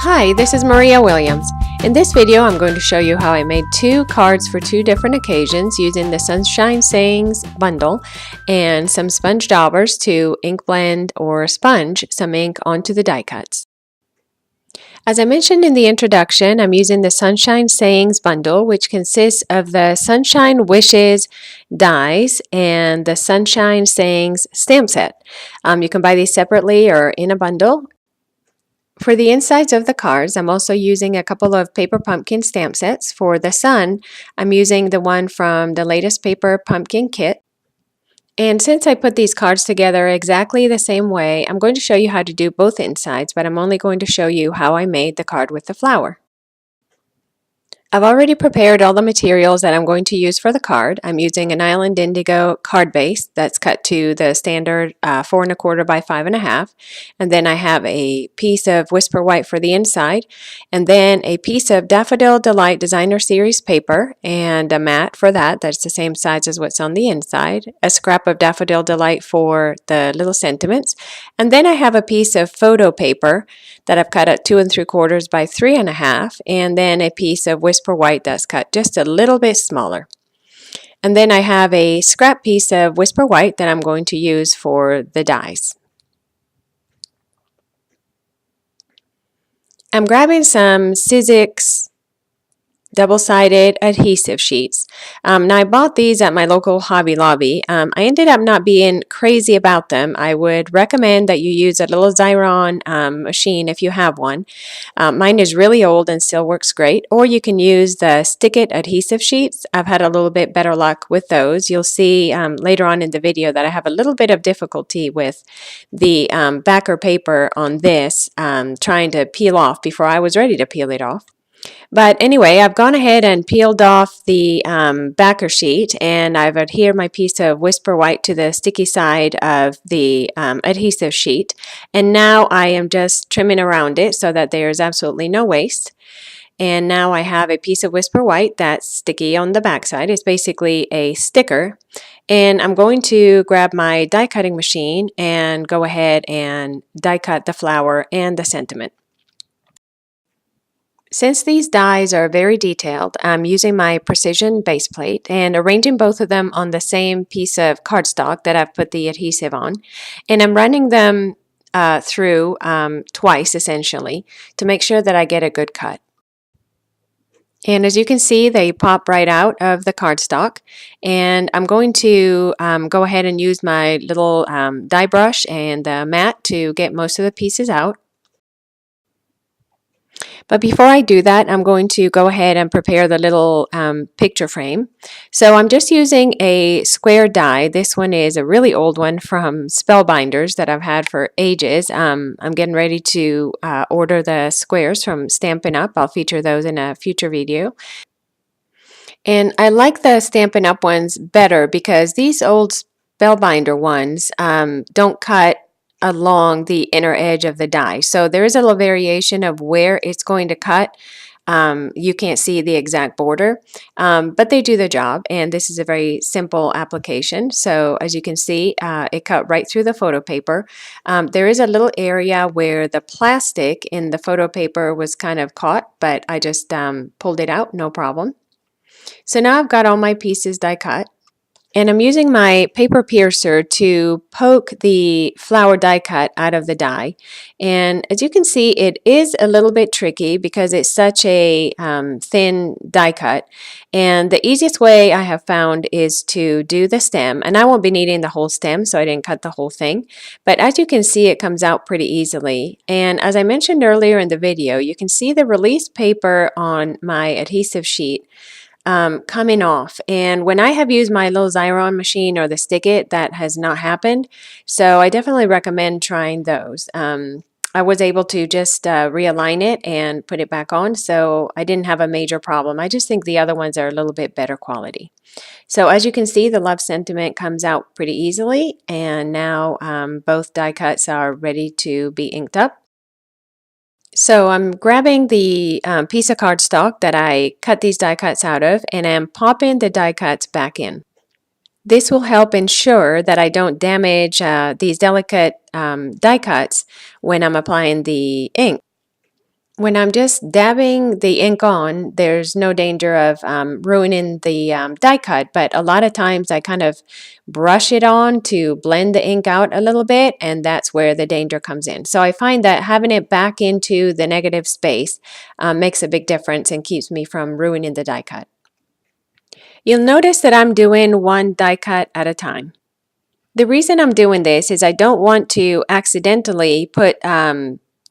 Hi, this is Maria Williams. In this video, I'm going to show you how I made two cards for two different occasions using the Sunshine Sayings bundle and some sponge daubers to ink blend or sponge some ink onto the die cuts. As I mentioned in the introduction, I'm using the Sunshine Sayings bundle, which consists of the Sunshine Wishes dies and the Sunshine Sayings stamp set. You can buy these separately or in a bundle. For the insides of the cards, I'm also using a couple of Paper Pumpkin stamp sets. For the sun, I'm using the one from the latest Paper Pumpkin kit. And since I put these cards together exactly the same way, I'm going to show you how to do both insides, but I'm only going to show you how I made the card with the flower. I've already prepared all the materials that I'm going to use for the card. I'm using an Island Indigo card base that's cut to the standard 4 1/4 by 5 1/2. And then I have a piece of Whisper White for the inside, and then a piece of Daffodil Delight Designer Series paper and a mat for that. That's the same size as what's on the inside. A scrap of Daffodil Delight for the little sentiments. And then I have a piece of photo paper that I've cut at 2 3/4 by 3 1/2, and then a piece of Whisper White that's cut just a little bit smaller. And then I have a scrap piece of Whisper White that I'm going to use for the dies. I'm grabbing some Sizzix double-sided adhesive sheets. Now I bought these at my local Hobby Lobby. I ended up not being crazy about them. I would recommend that you use a little Xyron machine if you have one. Mine is really old and still works great, or you can use the Stick-It adhesive sheets. I've had a little bit better luck with those. You'll see later on in the video that I have a little bit of difficulty with the backer paper on this, trying to peel off before I was ready to peel it off. But anyway, I've gone ahead and peeled off the backer sheet, and I've adhered my piece of Whisper White to the sticky side of the adhesive sheet. And now I am just trimming around it so that there's absolutely no waste. And now I have a piece of Whisper White that's sticky on the back side. It's basically a sticker. And I'm going to grab my die cutting machine and go ahead and die cut the flower and the sentiment. Since these dies are very detailed, I'm using my precision base plate and arranging both of them on the same piece of cardstock that I've put the adhesive on. And I'm running them through twice, essentially, to make sure that I get a good cut. And as you can see, they pop right out of the cardstock. And I'm going to go ahead and use my little die brush and the mat to get most of the pieces out. But before I do that, I'm going to go ahead and prepare the little picture frame. So I'm just using a square die. This one is a really old one from Spellbinders that I've had for ages. I'm getting ready to order the squares from Stampin Up. I'll feature those in a future video. And I like the Stampin Up ones better because these old Spellbinder ones don't cut along the inner edge of the die. So there is a little variation of where it's going to cut. You can't see the exact border, but they do the job, and this is a very simple application. So as you can see, it cut right through the photo paper. There is a little area where the plastic in the photo paper was kind of caught, but I just pulled it out, no problem. So now I've got all my pieces die cut. And I'm using my paper piercer to poke the flower die cut out of the die. And as you can see, it is a little bit tricky because it's such a thin die cut. And the easiest way I have found is to do the stem. And I won't be needing the whole stem, so I didn't cut the whole thing. But as you can see, it comes out pretty easily. And as I mentioned earlier in the video, you can see the release paper on my adhesive sheet coming off. And when I have used my little Xyron machine or the Stick-It, that has not happened. So I definitely recommend trying those. I was able to just realign it and put it back on, so I didn't have a major problem. I just think the other ones are a little bit better quality. So as you can see, the love sentiment comes out pretty easily, and now both die cuts are ready to be inked up. So I'm grabbing the piece of cardstock that I cut these die cuts out of, and I'm popping the die cuts back in. This will help ensure that I don't damage these delicate die cuts when I'm applying the ink. When I'm just dabbing the ink on, there's no danger of ruining the die cut, but a lot of times I kind of brush it on to blend the ink out a little bit, and that's where the danger comes in. So I find that having it back into the negative space makes a big difference and keeps me from ruining the die cut. You'll notice that I'm doing one die cut at a time. The reason I'm doing this is I don't want to accidentally put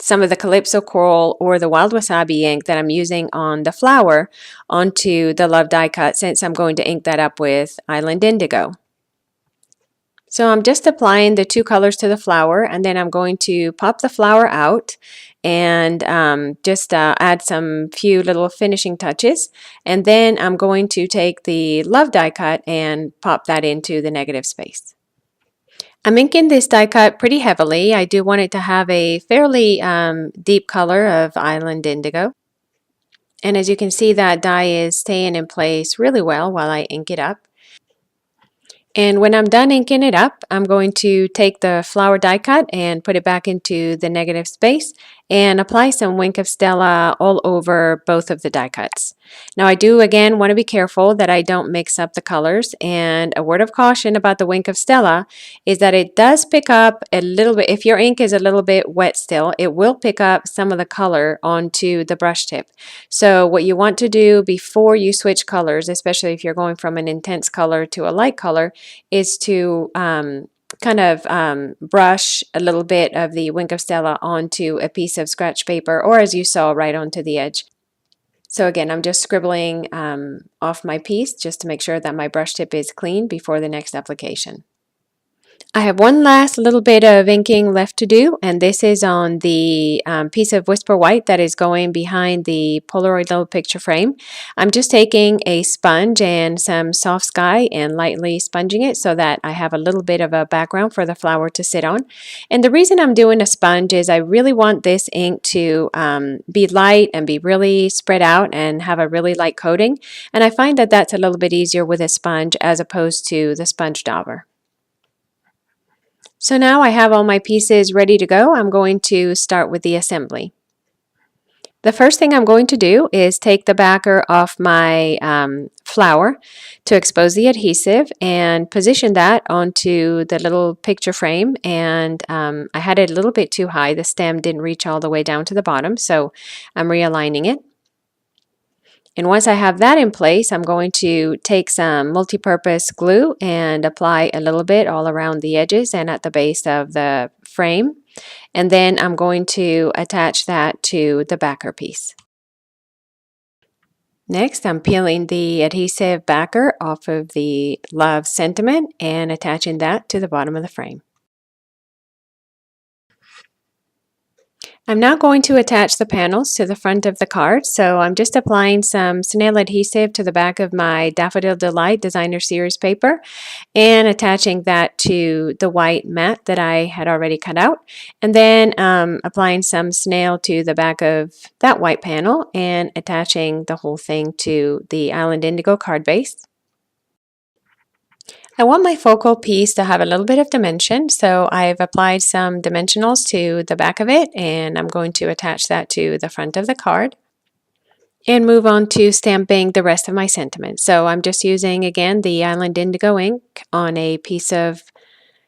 some of the Calypso Coral or the Wild Wasabi ink that I'm using on the flower onto the Love die cut, since I'm going to ink that up with Island Indigo. So I'm just applying the two colors to the flower, and then I'm going to pop the flower out and just add some few little finishing touches. And then I'm going to take the Love die cut and pop that into the negative space. I'm inking this die cut pretty heavily. I do want it to have a fairly deep color of Island Indigo. And as you can see, that die is staying in place really well while I ink it up. And when I'm done inking it up, I'm going to take the flower die cut and put it back into the negative space and apply some Wink of Stella all over both of the die cuts. Now I do again want to be careful that I don't mix up the colors, and a word of caution about the Wink of Stella is that it does pick up a little bit. If your ink is a little bit wet still, it will pick up some of the color onto the brush tip. So what you want to do before you switch colors, especially if you're going from an intense color to a light color, is to brush a little bit of the Wink of Stella onto a piece of scratch paper, or as you saw, right onto the edge. So again, I'm just scribbling off my piece just to make sure that my brush tip is clean before the next application. I have one last little bit of inking left to do, and this is on the piece of Whisper White that is going behind the Polaroid little picture frame. I'm just taking a sponge and some soft sky and lightly sponging it so that I have a little bit of a background for the flower to sit on. And the reason I'm doing a sponge is I really want this ink to be light and be really spread out and have a really light coating. And I find that that's a little bit easier with a sponge as opposed to the sponge dauber. So now I have all my pieces ready to go. I'm going to start with the assembly. The first thing I'm going to do is take the backer off my flower to expose the adhesive and position that onto the little picture frame. And I had it a little bit too high. The stem didn't reach all the way down to the bottom, so I'm realigning it. And once I have that in place, I'm going to take some multi-purpose glue and apply a little bit all around the edges and at the base of the frame. And then I'm going to attach that to the backer piece. Next, I'm peeling the adhesive backer off of the Love sentiment and attaching that to the bottom of the frame. I'm now going to attach the panels to the front of the card, so I'm just applying some snail adhesive to the back of my Daffodil Delight Designer Series paper and attaching that to the white mat that I had already cut out, and then applying some snail to the back of that white panel and attaching the whole thing to the Island Indigo card base. I want my focal piece to have a little bit of dimension, so I've applied some dimensionals to the back of it, and I'm going to attach that to the front of the card and move on to stamping the rest of my sentiment. So I'm just using, again, the Island Indigo ink on a piece of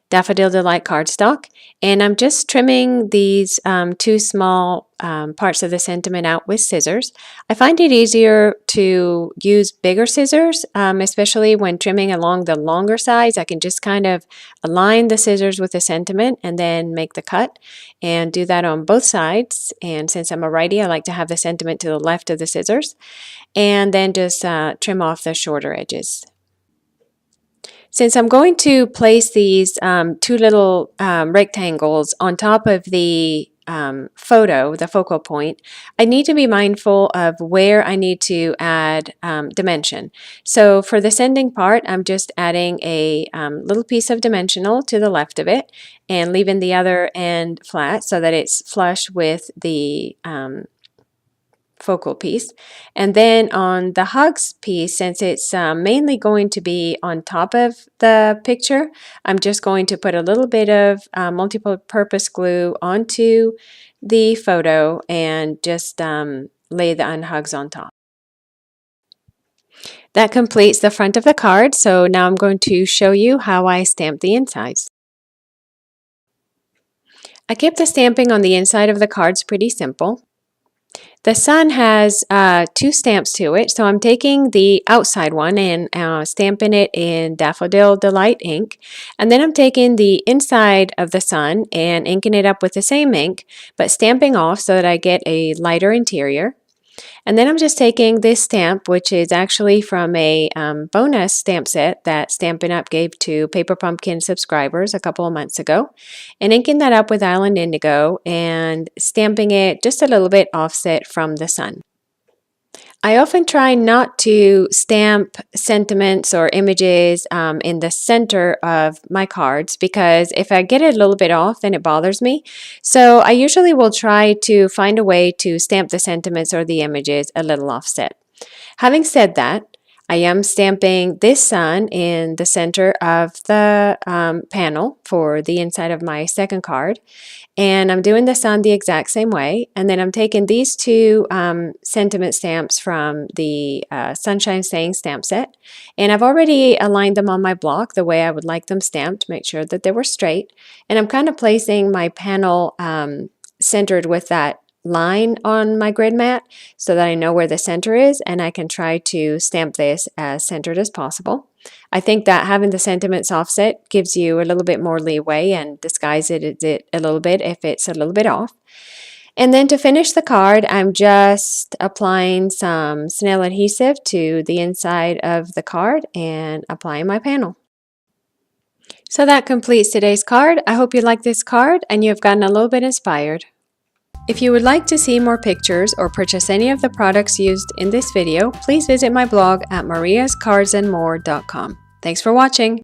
Daffodil Delight cardstock, and I'm just trimming these two small parts of the sentiment out with scissors. I find it easier to use bigger scissors, especially when trimming along the longer sides. I can just kind of align the scissors with the sentiment and then make the cut, and do that on both sides. And since I'm a righty, I like to have the sentiment to the left of the scissors, and then just trim off the shorter edges. Since I'm going to place these two little rectangles on top of the photo, the focal point, I need to be mindful of where I need to add dimension. So for the sending part, I'm just adding a little piece of dimensional to the left of it and leaving the other end flat so that it's flush with the focal piece. And then on the hugs piece, since it's mainly going to be on top of the picture, I'm just going to put a little bit of multi-purpose glue onto the photo and just lay the unhugs on top. That completes the front of the card, so now I'm going to show you how I stamp the insides. I kept the stamping on the inside of the cards pretty simple. The sun has 2 stamps to it, so I'm taking the outside one and stamping it in Daffodil Delight ink, and then I'm taking the inside of the sun and inking it up with the same ink, but stamping off so that I get a lighter interior. And then I'm just taking this stamp, which is actually from a bonus stamp set that Stampin' Up! Gave to Paper Pumpkin subscribers a couple of months ago, and inking that up with Island Indigo and stamping it just a little bit offset from the sun. I often try not to stamp sentiments or images in the center of my cards because if I get it a little bit off, then it bothers me. So I usually will try to find a way to stamp the sentiments or the images a little offset. Having said that, I am stamping this sun in the center of the panel for the inside of my second card. And I'm doing the sun the exact same way. And then I'm taking these 2 sentiment stamps from the Sunshine Saying stamp set. And I've already aligned them on my block the way I would like them stamped, make sure that they were straight. And I'm kind of placing my panel centered with that line on my grid mat so that I know where the center is and I can try to stamp this as centered as possible. I think that having the sentiments offset gives you a little bit more leeway and disguises it a little bit if it's a little bit off. And then to finish the card, I'm just applying some snail adhesive to the inside of the card and applying my panel. So that completes today's card. I hope you like this card and you've gotten a little bit inspired. If you would like to see more pictures or purchase any of the products used in this video, please visit my blog at mariascardsandmore.com. Thanks for watching!